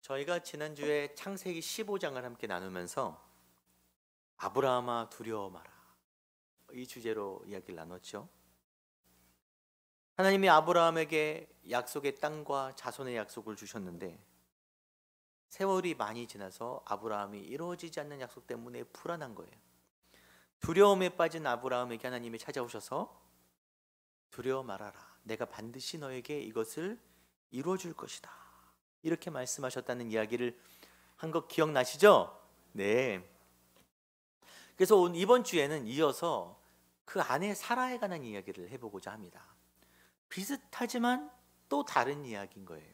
저희가 지난주에 창세기 15장을 함께 나누면서 아브라함아 두려워 마라, 이 주제로 이야기를 나눴죠. 하나님이 아브라함에게 약속의 땅과 자손의 약속을 주셨는데 세월이 많이 지나서 아브라함이 이루어지지 않는 약속 때문에 불안한 거예요. 두려움에 빠진 아브라함에게 하나님이 찾아오셔서 두려워 말아라, 내가 반드시 너에게 이것을 이루어줄 것이다, 이렇게 말씀하셨다는 이야기를 한 거 기억나시죠? 네. 그래서 이번 주에는 이어서 그 아내 사라에 관한 이야기를 해보고자 합니다. 비슷하지만 또 다른 이야기인 거예요.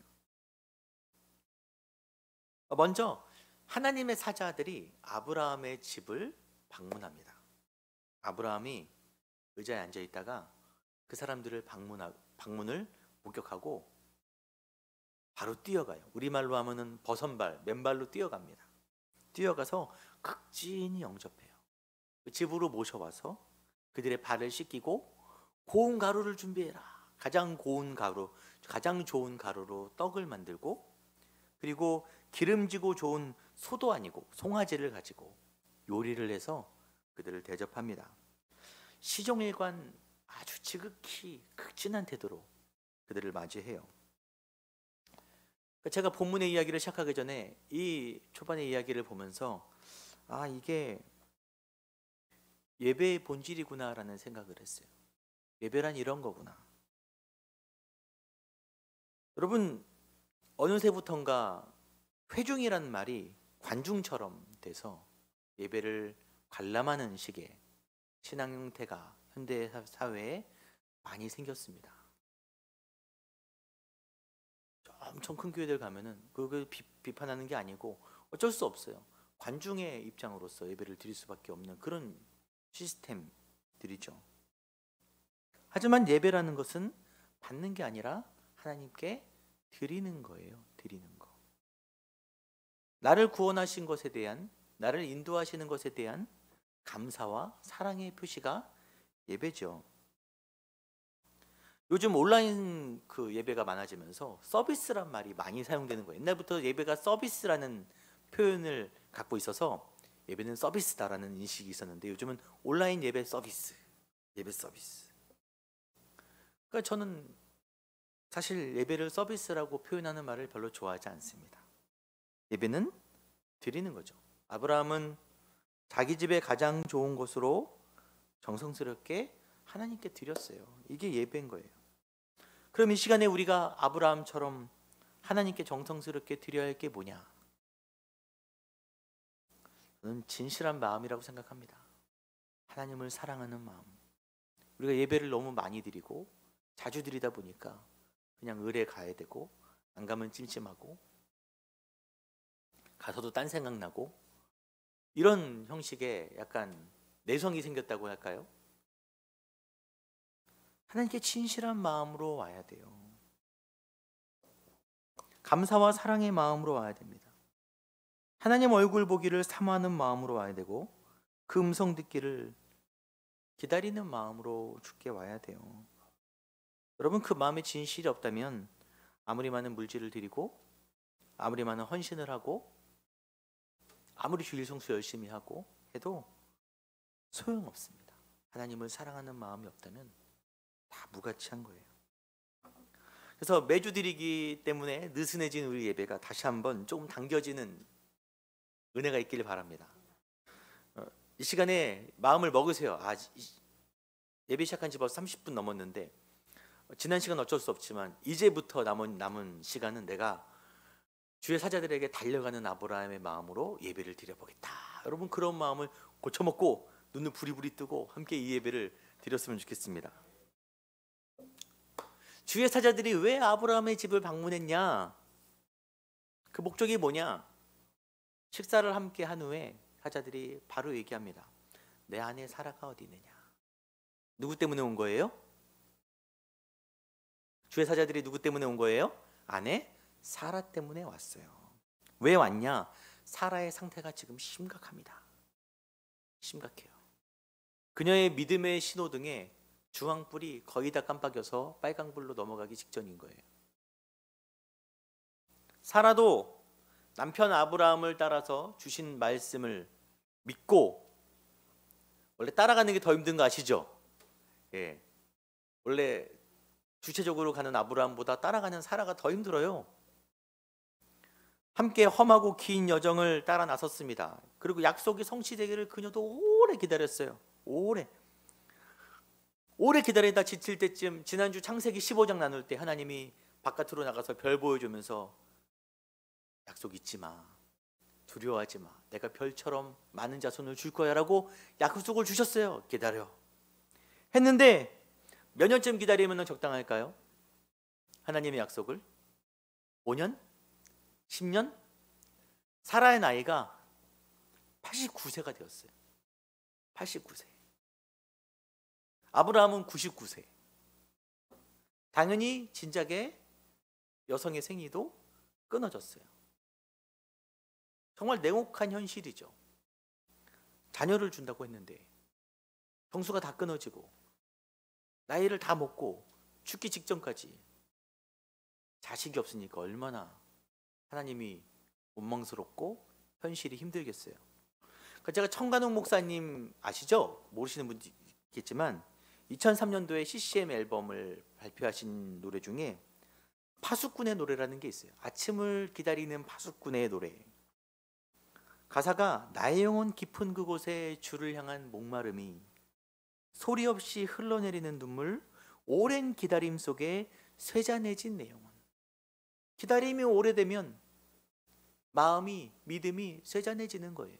먼저 하나님의 사자들이 아브라함의 집을 방문합니다. 아브라함이 의자에 앉아 있다가 그 사람들을 방문을 목격하고 바로 뛰어가요. 우리말로 하면은 버선발, 맨발로 뛰어갑니다. 뛰어가서 극진히 영접해요. 집으로 모셔와서 그들의 발을 씻기고 고운 가루를 준비해라. 가장 고운 가루, 가장 좋은 가루로 떡을 만들고, 그리고 기름지고 좋은 소도 아니고 송아지를 가지고 요리를 해서 그들을 대접합니다. 시종일관 아주 지극히 극진한 태도로 그들을 맞이해요. 제가 본문의 이야기를 시작하기 전에 이 초반의 이야기를 보면서 이게 예배의 본질이구나라는 생각을 했어요. 예배란 이런 거구나. 여러분, 어느새부턴가 회중이라는 말이 관중처럼 돼서 예배를 관람하는 식의 신앙 형태가 현대 사회에 많이 생겼습니다. 엄청 큰 교회들 가면은 그걸 비판하는 게 아니고 어쩔 수 없어요. 관중의 입장으로서 예배를 드릴 수밖에 없는 그런 시스템들이죠. 하지만 예배라는 것은 받는 게 아니라 하나님께 드리는 거예요. 드리는 거. 나를 구원하신 것에 대한, 나를 인도하시는 것에 대한 감사와 사랑의 표시가 예배죠. 요즘 온라인 예배가 많아지면서 서비스란 말이 많이 사용되는 거예요. 옛날부터 예배가 서비스라는 표현을 갖고 있어서 예배는 서비스다라는 인식이 있었는데 요즘은 온라인 예배 서비스, 예배 서비스. 그러니까 저는 사실 예배를 서비스라고 표현하는 말을 별로 좋아하지 않습니다. 예배는 드리는 거죠. 아브라함은 자기 집에 가장 좋은 것으로 정성스럽게 하나님께 드렸어요. 이게 예배인 거예요. 그럼 이 시간에 우리가 아브라함처럼 하나님께 정성스럽게 드려야 할 게 뭐냐? 저는 진실한 마음이라고 생각합니다. 하나님을 사랑하는 마음. 우리가 예배를 너무 많이 드리고 자주 드리다 보니까 그냥 을에 가야 되고, 안 가면 찜찜하고, 가서도 딴 생각 나고, 이런 형식의 약간 내성이 생겼다고 할까요? 하나님께 진실한 마음으로 와야 돼요. 감사와 사랑의 마음으로 와야 됩니다. 하나님 얼굴 보기를 사모하는 마음으로 와야 되고, 그 음성 듣기를 기다리는 마음으로 주께 와야 돼요. 여러분, 그 마음에 진실이 없다면 아무리 많은 물질을 드리고 아무리 많은 헌신을 하고 아무리 주일 성수 열심히 하고 해도 소용없습니다. 하나님을 사랑하는 마음이 없다면 다 무가치한 거예요. 그래서 매주 드리기 때문에 느슨해진 우리 예배가 다시 한번 조금 당겨지는 은혜가 있기를 바랍니다. 이 시간에 마음을 먹으세요. 예배 시작한 지 벌써 30분 넘었는데 지난 시간 어쩔 수 없지만 이제부터 남은 시간은 내가 주의 사자들에게 달려가는 아브라함의 마음으로 예배를 드려보겠다. 여러분, 그런 마음을 고쳐먹고 눈을 부리부리 뜨고 함께 이 예배를 드렸으면 좋겠습니다. 주의 사자들이 왜 아브라함의 집을 방문했냐? 그 목적이 뭐냐? 식사를 함께 한 후에 사자들이 바로 얘기합니다. 내 아내 사라가 어디 있느냐? 누구 때문에 온 거예요? 주의 사자들이 누구 때문에 온 거예요? 아내 사라 때문에 왔어요. 왜 왔냐? 사라의 상태가 지금 심각합니다. 심각해요. 그녀의 믿음의 신호등에 주황불이 거의 다 깜빡여서 빨강불로 넘어가기 직전인 거예요. 사라도 남편 아브라함을 따라서 주신 말씀을 믿고, 원래 따라가는 게 더 힘든 거 아시죠? 예. 원래 주체적으로 가는 아브라함보다 따라가는 사라가 더 힘들어요. 함께 험하고 긴 여정을 따라 나섰습니다. 그리고 약속이 성취되기를 그녀도 오래 기다렸어요. 오래 기다리다 지칠 때쯤, 지난주 창세기 15장 나눌 때 하나님이 바깥으로 나가서 별 보여주면서 약속 잊지 마, 두려워하지 마, 내가 별처럼 많은 자손을 줄 거야 라고 약속을 주셨어요. 기다려 했는데 몇 년쯤 기다리면 적당할까요? 하나님의 약속을 5년? 10년? 사라의 나이가 89세가 되었어요. 89세. 아브라함은 99세. 당연히 진작에 여성의 생이도 끊어졌어요. 정말 냉혹한 현실이죠. 자녀를 준다고 했는데 정수가 다 끊어지고 나이를 다 먹고 죽기 직전까지 자식이 없으니까 얼마나 하나님이 원망스럽고 현실이 힘들겠어요. 그러니까 제가 청간욱 목사님 아시죠? 모르시는 분도 있겠지만 2003년도에 CCM 앨범을 발표하신 노래 중에 파수꾼의 노래라는 게 있어요. 아침을 기다리는 파수꾼의 노래. 가사가 나의 영혼 깊은 그곳에 주를 향한 목마름이 소리 없이 흘러내리는 눈물, 오랜 기다림 속에 쇠잔해진 내 영혼. 기다림이 오래되면 마음이, 믿음이 쇠잔해지는 거예요.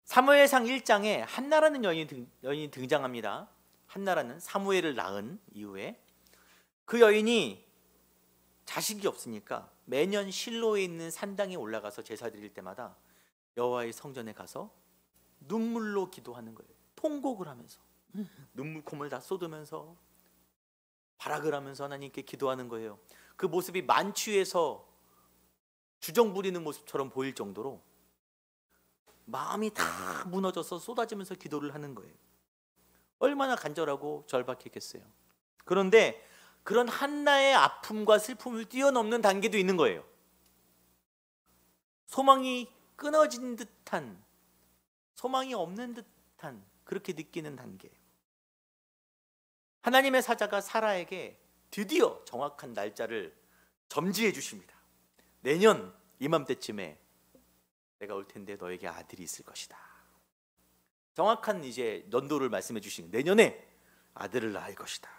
사무엘상 1장에 한나라는 여인이 등장합니다. 한나라는 사무엘을 낳은 이후에 그 여인이 자식이 없으니까 매년 실로에 있는 산당에 올라가서 제사 드릴 때마다 여호와의 성전에 가서 눈물로 기도하는 거예요. 통곡을 하면서 눈물콧물 다 쏟으면서 발악을 하면서 하나님께 기도하는 거예요. 그 모습이 만취해서 주정 부리는 모습처럼 보일 정도로 마음이 다 무너져서 쏟아지면서 기도를 하는 거예요. 얼마나 간절하고 절박했겠어요. 그런데 그런 한나의 아픔과 슬픔을 뛰어넘는 단계도 있는 거예요. 소망이 끊어진 듯한, 소망이 없는 듯한 그렇게 느끼는 단계. 하나님의 사자가 사라에게 드디어 정확한 날짜를 점지해 주십니다. 내년 이맘때쯤에 내가 올 텐데 너에게 아들이 있을 것이다. 정확한 이제 연도를 말씀해 주신 내년에 아들을 낳을 것이다.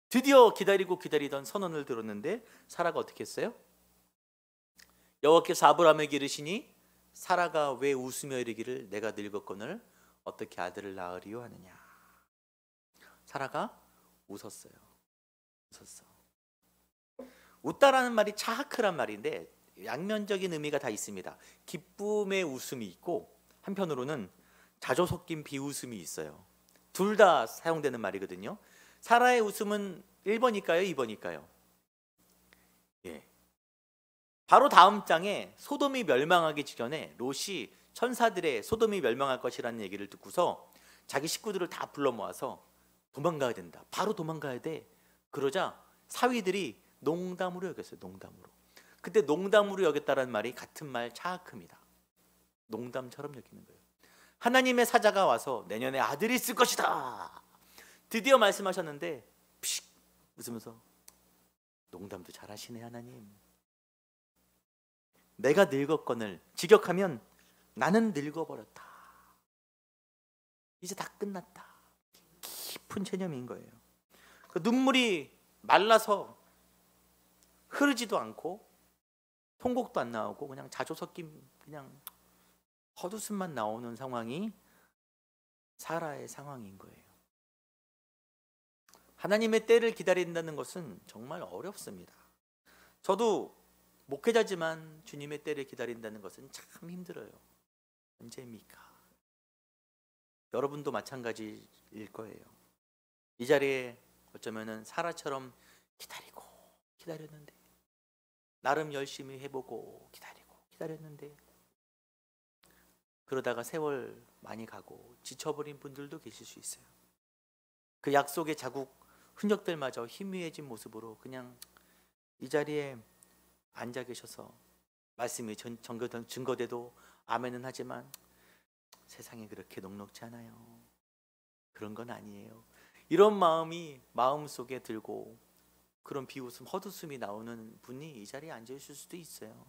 드디어 기다리던 선언을 들었는데 사라가 어떻게 했어요? 여호와께서 아브라함에게 이르시니 사라가 왜 웃으며 이르기를 내가 늙었거늘 어떻게 아들을 낳으리요 하느냐. 사라가 웃었어요. 웃었어. 웃다라는 말이 차하크란 말인데 양면적인 의미가 다 있습니다. 기쁨의 웃음이 있고 한편으로는 자조 섞인 비웃음이 있어요. 둘 다 사용되는 말이거든요. 사라의 웃음은 1번일까요? 2번일까요? 예. 바로 다음 장에 소돔이 멸망하기 직전에 롯이 천사들의 소돔이 멸망할 것이라는 얘기를 듣고서 자기 식구들을 다 불러 모아서 도망가야 된다. 바로 도망가야 돼. 그러자 사위들이 농담으로 여겼어요. 농담으로. 그때 농담으로 여겼다는 말이 같은 말 차하크입니다. 농담처럼 여기는 거예요. 하나님의 사자가 와서 내년에 아들이 있을 것이다. 드디어 말씀하셨는데 피식 웃으면서 농담도 잘하시네 하나님. 내가 늙었거늘 직역하면 나는 늙어버렸다. 이제 다 끝났다. 깊은 체념인 거예요. 그 눈물이 말라서 흐르지도 않고 통곡도 안 나오고 그냥 자조 섞인 그냥 헛웃음만 나오는 상황이 사라의 상황인 거예요. 하나님의 때를 기다린다는 것은 정말 어렵습니다. 저도 목회자지만 주님의 때를 기다린다는 것은 참 힘들어요. 언제입니까? 여러분도 마찬가지일 거예요. 이 자리에 어쩌면은 사라처럼 기다렸는데 나름 열심히 해보고 기다렸는데 그러다가 세월 많이 가고 지쳐버린 분들도 계실 수 있어요. 그 약속의 자국 흔적들마저 희미해진 모습으로 그냥 이 자리에 앉아 계셔서 말씀이 증거돼도 아멘은 하지만 세상에 그렇게 녹록지 않아요. 그런 건 아니에요. 이런 마음이 마음속에 들고 그런 비웃음, 헛웃음이 나오는 분이 이 자리에 앉아 있을 수도 있어요.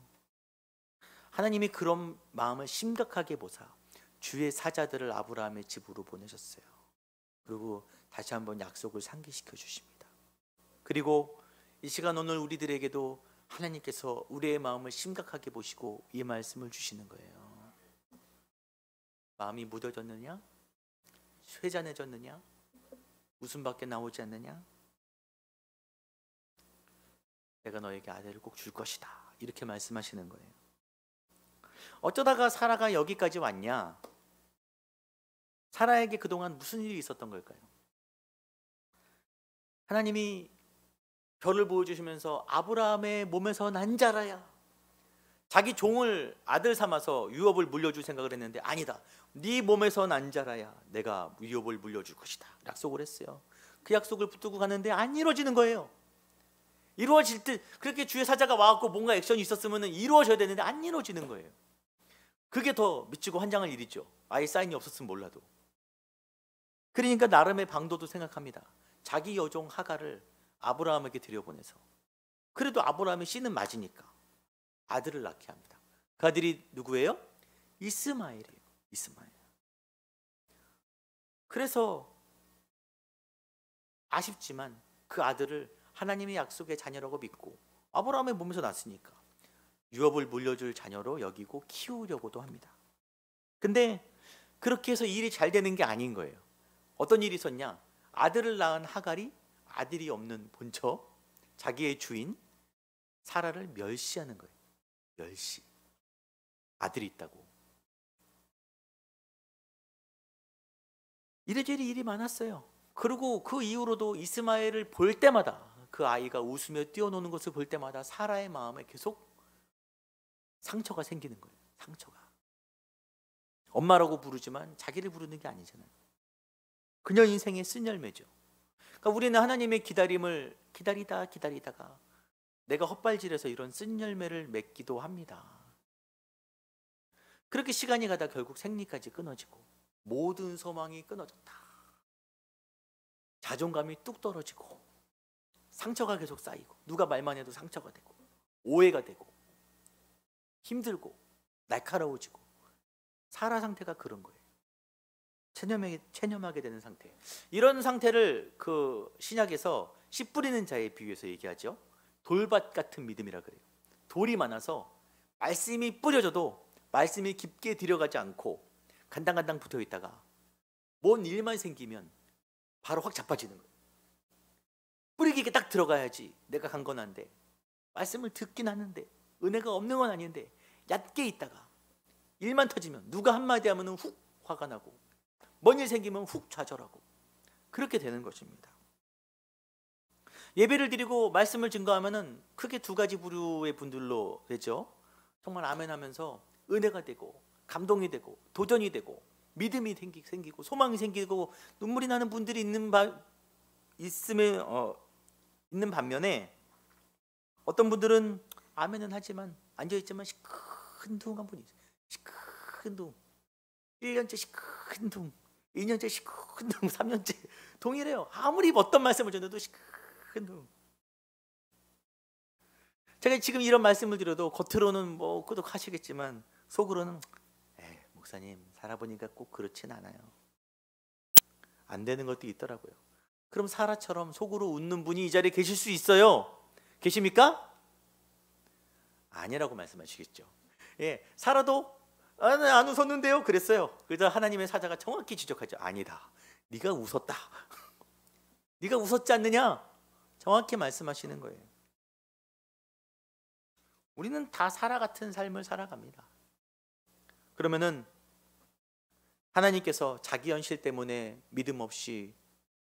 하나님이 그런 마음을 심각하게 보사 주의 사자들을 아브라함의 집으로 보내셨어요. 그리고 다시 한번 약속을 상기시켜 주십니다. 그리고 이 시간 오늘 우리들에게도 하나님께서 우리의 마음을 심각하게 보시고 이 말씀을 주시는 거예요. 마음이 무뎌졌느냐? 회잔해졌느냐? 웃음밖에 나오지 않느냐? 내가 너에게 아들을 꼭 줄 것이다. 이렇게 말씀하시는 거예요. 어쩌다가 사라가 여기까지 왔냐? 사라에게 그동안 무슨 일이 있었던 걸까요? 하나님이 별을 보여주시면서 아브라함의 몸에서 난 자라야, 자기 종을 아들 삼아서 유업을 물려줄 생각을 했는데 아니다, 네 몸에서 난 자라야 내가 유업을 물려줄 것이다 약속을 했어요. 그 약속을 붙들고 가는데 안 이루어지는 거예요. 이루어질 때 그렇게 주의 사자가 와갖고 뭔가 액션이 있었으면 이루어져야 되는데 안 이루어지는 거예요. 그게 더 미치고 환장할 일이죠. 아예 사인이 없었으면 몰라도. 그러니까 나름의 방도도 생각합니다. 자기 여종 하가를 아브라함에게 들여보내서, 그래도 아브라함의 씨는 맞으니까 아들을 낳게 합니다. 그 아들이 누구예요? 이스마엘이에요. 이스마엘. 그래서 아쉽지만 그 아들을 하나님의 약속의 자녀라고 믿고 아브라함의 몸에서 났으니까 유업을 물려줄 자녀로 여기고 키우려고도 합니다. 근데 그렇게 해서 일이 잘 되는 게 아닌 거예요. 어떤 일이 있었냐? 아들을 낳은 하갈이 아들이 없는 본처, 자기의 주인 사라를 멸시하는 거예요. 멸시. 아들이 있다고. 이래저래 일이 많았어요. 그리고 그 이후로도 이스마엘을 볼 때마다, 그 아이가 웃으며 뛰어노는 것을 볼 때마다 사라의 마음에 계속 상처가 생기는 거예요. 상처가. 엄마라고 부르지만 자기를 부르는 게 아니잖아요. 그녀 인생의 쓴열매죠. 그러니까 우리는 하나님의 기다림을 기다리다가 내가 헛발질해서 이런 쓴열매를 맺기도 합니다. 그렇게 시간이 가다 결국 생리까지 끊어지고 모든 소망이 끊어졌다. 자존감이 뚝 떨어지고 상처가 계속 쌓이고 누가 말만 해도 상처가 되고 오해가 되고 힘들고 날카로워지고, 사라 상태가 그런 거예요. 체념하게 되는 상태. 이런 상태를 그 신약에서 씨 뿌리는 자에 비유해서 얘기하죠. 돌밭 같은 믿음이라 그래요. 돌이 많아서 말씀이 뿌려져도 말씀이 깊게 들어가지 않고 간당간당 붙어 있다가 뭔 일만 생기면 바로 확 자빠지는 거예요. 뿌리 깊게 딱 들어가야지 내가 강건한데, 말씀을 듣긴 하는데 은혜가 없는 건 아닌데 얕게 있다가 일만 터지면 누가 한마디 하면 훅 화가 나고 뭔 일 생기면 훅 좌절하고 그렇게 되는 것입니다. 예배를 드리고 말씀을 증거하면은 크게 두 가지 부류의 분들로 되죠. 정말 아멘하면서 은혜가 되고 감동이 되고 도전이 되고 믿음이 생기고 소망이 생기고 눈물이 나는 분들이 있는 반면에 어떤 분들은 아멘은 하지만 앉아있지만 시큰둥한 분이 있어요. 시큰둥. 1년째 시큰둥, 2년째 시큰둥, 3년째 동일해요. 아무리 어떤 말씀을 전해도 시큰둥. 제가 지금 이런 말씀을 드려도 겉으로는 뭐 꾸덕하시겠지만 속으로는 목사님 살아보니까 꼭 그렇진 않아요. 안 되는 것도 있더라고요. 그럼 사라처럼 속으로 웃는 분이 이 자리에 계실 수 있어요. 계십니까? 아니라고 말씀하시겠죠. 사라도 안 웃었는데요 그랬어요. 그래서 하나님의 사자가 정확히 지적하죠. 아니다, 네가 웃었다. 네가 웃었지 않느냐, 정확히 말씀하시는 거예요. 우리는 다 사라 같은 삶을 살아갑니다. 그러면은 하나님께서 자기 현실 때문에 믿음 없이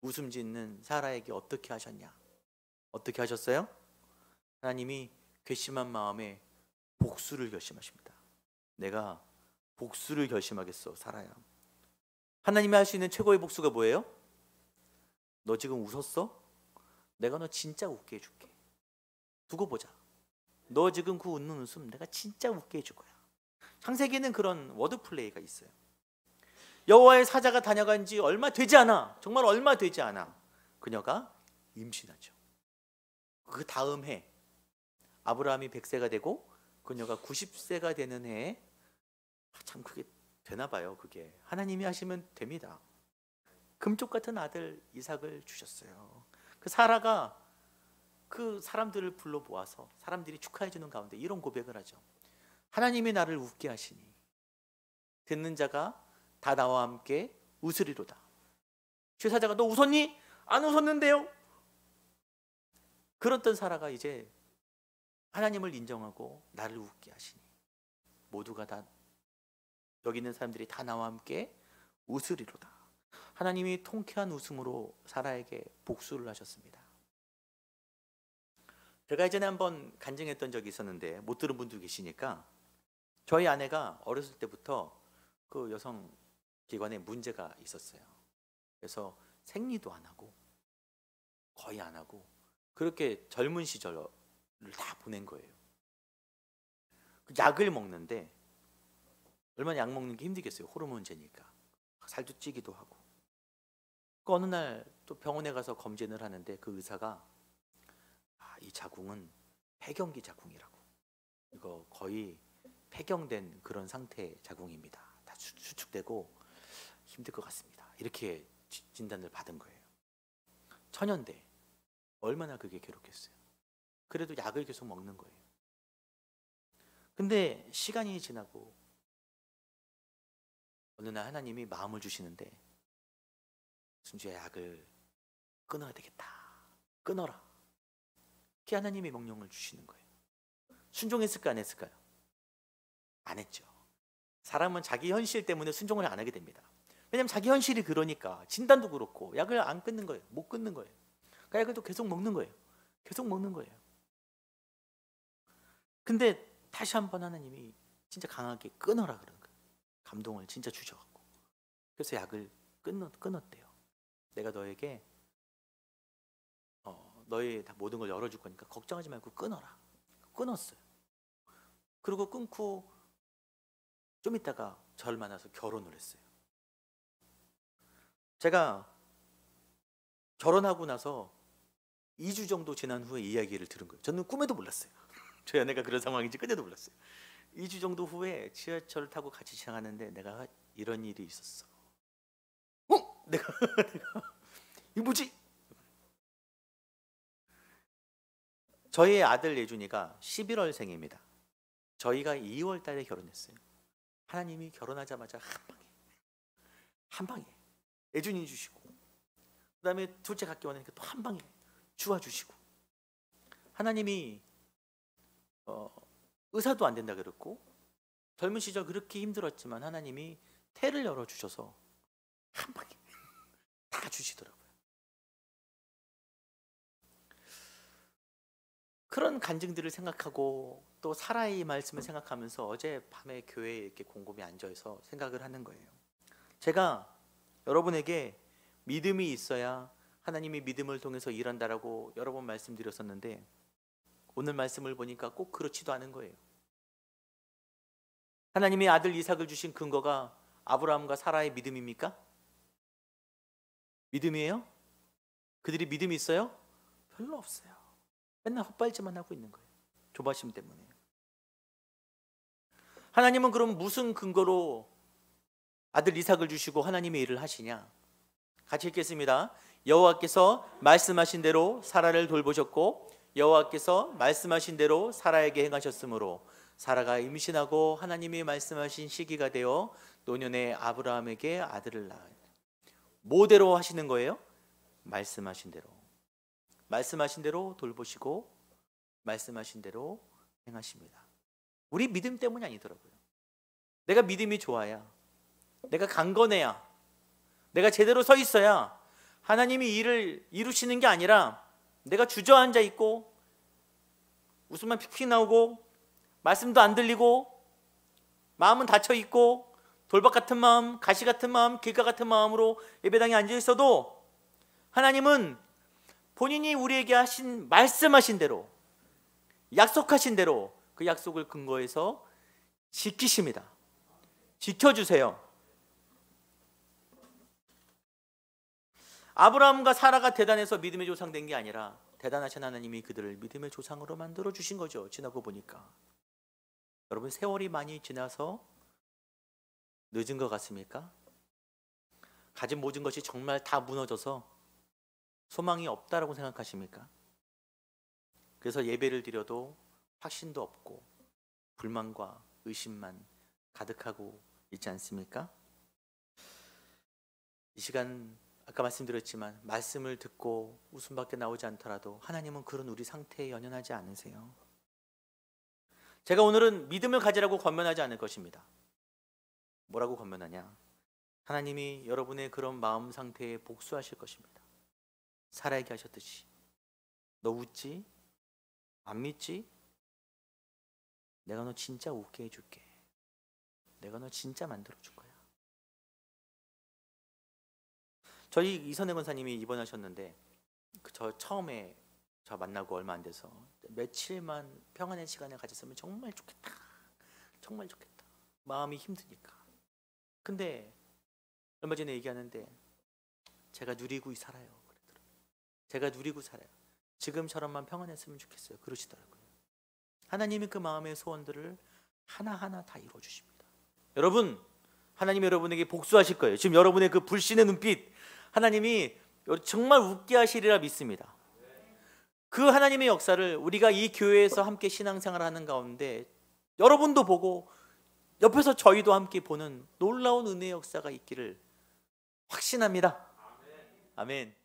웃음 짓는 사라에게 어떻게 하셨냐? 어떻게 하셨어요? 하나님이 괘씸한 마음에 복수를 결심하십니다. 내가 복수를 결심하겠어, 사라야. 하나님이 할 수 있는 최고의 복수가 뭐예요? 너 지금 웃었어? 내가 너 진짜 웃게 해줄게. 두고 보자. 너 지금 그 웃는 웃음 내가 진짜 웃게 해줄 거야. 창세기에는 그런 워드 플레이가 있어요. 여호와의 사자가 다녀간 지 얼마 되지 않아, 정말 얼마 되지 않아, 그녀가 임신하죠. 그 다음 해 아브라함이 100세가 되고 그녀가 90세가 되는 해에 참 그게 되나 봐요. 그게 하나님이 하시면 됩니다. 금쪽 같은 아들 이삭을 주셨어요. 그 사라가 그 사람들을 불러 모아서 사람들이 축하해 주는 가운데 이런 고백을 하죠. 하나님이 나를 웃게 하시니 듣는 자가 다 나와 함께 웃으리로다. 제사자가 너 웃었니? 안 웃었는데요. 그랬던 사라가 이제 하나님을 인정하고 나를 웃게 하시니 모두가 다, 여기 있는 사람들이 다 나와 함께 웃으리로다. 하나님이 통쾌한 웃음으로 사라에게 복수를 하셨습니다. 제가 예전에 한번 간증했던 적이 있었는데 못 들은 분도 계시니까, 저희 아내가 어렸을 때부터 그 여성기관에 문제가 있었어요. 그래서 생리도 안 하고 거의 안 하고 그렇게 젊은 시절을 다 보낸 거예요. 약을 먹는데 얼마나 약 먹는 게 힘들겠어요. 호르몬제니까 살도 찌기도 하고. 그 어느 날 또 병원에 가서 검진을 하는데 그 의사가 이 자궁은 폐경기 자궁이라고, 이거 거의 폐경된 그런 상태의 자궁입니다. 다 수축되고 힘들 것 같습니다. 이렇게 진단을 받은 거예요. 천연대, 얼마나 그게 괴롭겠어요. 그래도 약을 계속 먹는 거예요. 근데 시간이 지나고 어느 날 하나님이 마음을 주시는데, 순주야 약을 끊어야 되겠다, 끊어라. 그게 하나님이 명령을 주시는 거예요. 순종했을까 안 했을까요? 안 했죠. 사람은 자기 현실 때문에 순종을 안 하게 됩니다. 왜냐하면 자기 현실이 그러니까. 진단도 그렇고 약을 안 끊는 거예요. 못 끊는 거예요. 그 약을 또 계속 먹는 거예요. 계속 먹는 거예요. 근데 다시 한번 하나님이 진짜 강하게 끊어라 그런 거예요. 감동을 진짜 주셔갖고. 그래서 약을 끊었대요. 내가 너에게 너의 다 모든 걸 열어줄 거니까 걱정하지 말고 끊어라. 끊었어요. 그리고 끊고 좀 있다가 저를 만나서 결혼을 했어요. 제가 결혼하고 나서 2주 정도 지난 후에 이야기를 들은 거예요. 저는 꿈에도 몰랐어요. 저희 아내가 그런 상황인지 그때도 몰랐어요. 2주 정도 후에 지하철을 타고 같이 지나가는데 내가 이런 일이 있었어. 내가 이게 뭐지? 저희 아들 예준이가 11월생입니다. 저희가 2월 달에 결혼했어요. 하나님이 결혼하자마자 한 방에 예준이 주시고, 그 다음에 둘째 갖기 원하니까 또 한 방에 주와 주시고, 하나님이 의사도 안 된다 그랬고 젊은 시절 그렇게 힘들었지만 하나님이 태를 열어주셔서 한 방에 다 주시더라고요. 그런 간증들을 생각하고 또 사라의 말씀을 생각하면서 어제 밤에 교회에 이렇게 곰곰이 앉아서 생각을 하는 거예요. 제가 여러분에게 믿음이 있어야 하나님이 믿음을 통해서 일한다라고 여러 번 말씀드렸었는데, 오늘 말씀을 보니까 꼭 그렇지도 않은 거예요. 하나님이 아들 이삭을 주신 근거가 아브라함과 사라의 믿음입니까? 믿음이에요? 그들이 믿음이 있어요? 별로 없어요. 맨날 헛발질만 하고 있는 거예요. 조바심 때문에. 하나님은 그럼 무슨 근거로 아들 이삭을 주시고 하나님의 일을 하시냐? 같이 읽겠습니다. 여호와께서 말씀하신 대로 사라를 돌보셨고 여호와께서 말씀하신 대로 사라에게 행하셨으므로 사라가 임신하고 하나님이 말씀하신 시기가 되어 노년에 아브라함에게 아들을 낳아요. 뭐대로 하시는 거예요? 말씀하신 대로. 말씀하신 대로 돌보시고 말씀하신 대로 행하십니다. 우리 믿음 때문이 아니더라고요. 내가 믿음이 좋아야, 내가 강건해야, 내가 제대로 서 있어야 하나님이 일을 이루시는 게 아니라 내가 주저앉아 있고 웃음만 픽픽 나오고 말씀도 안 들리고 마음은 닫혀 있고 돌박 같은 마음, 가시 같은 마음, 길가 같은 마음으로 예배당에 앉아 있어도 하나님은 본인이 우리에게 하신 말씀하신 대로 약속하신 대로 그 약속을 근거해서 지키십니다. 지켜주세요. 아브라함과 사라가 대단해서 믿음의 조상 된 게 아니라 대단하신 하나님이 그들을 믿음의 조상으로 만들어 주신 거죠. 지나고 보니까. 여러분, 세월이 많이 지나서 늦은 것 같습니까? 가진 모든 것이 정말 다 무너져서 소망이 없다라고 생각하십니까? 그래서 예배를 드려도 확신도 없고 불만과 의심만 가득하고 있지 않습니까? 이 시간 아까 말씀드렸지만 말씀을 듣고 웃음밖에 나오지 않더라도 하나님은 그런 우리 상태에 연연하지 않으세요. 제가 오늘은 믿음을 가지라고 권면하지 않을 것입니다. 뭐라고 권면하냐? 하나님이 여러분의 그런 마음 상태에 복수하실 것입니다. 사라에게 하셨듯이. 너 웃지? 안 믿지? 내가 너 진짜 웃게 해줄게. 내가 너 진짜 만들어줄 거야. 저희 이선혜 권사님이 입원하셨는데 저 처음에 저 만나고 얼마 안 돼서 며칠만 평안의 시간을 가졌으면 정말 좋겠다. 정말 좋겠다. 마음이 힘드니까. 근데 얼마 전에 얘기하는데 제가 누리고 살아요. 그러더라고요. 제가 누리고 살아요. 지금처럼만 평안했으면 좋겠어요. 그러시더라고요. 하나님이 그 마음의 소원들을 하나하나 다 이루어주십니다. 여러분, 하나님이 여러분에게 복수하실 거예요. 지금 여러분의 그 불신의 눈빛 하나님이 정말 웃게 하시리라 믿습니다. 그 하나님의 역사를 우리가 이 교회에서 함께 신앙생활을 하는 가운데 여러분도 보고 옆에서 저희도 함께 보는 놀라운 은혜의 역사가 있기를 확신합니다. 아멘.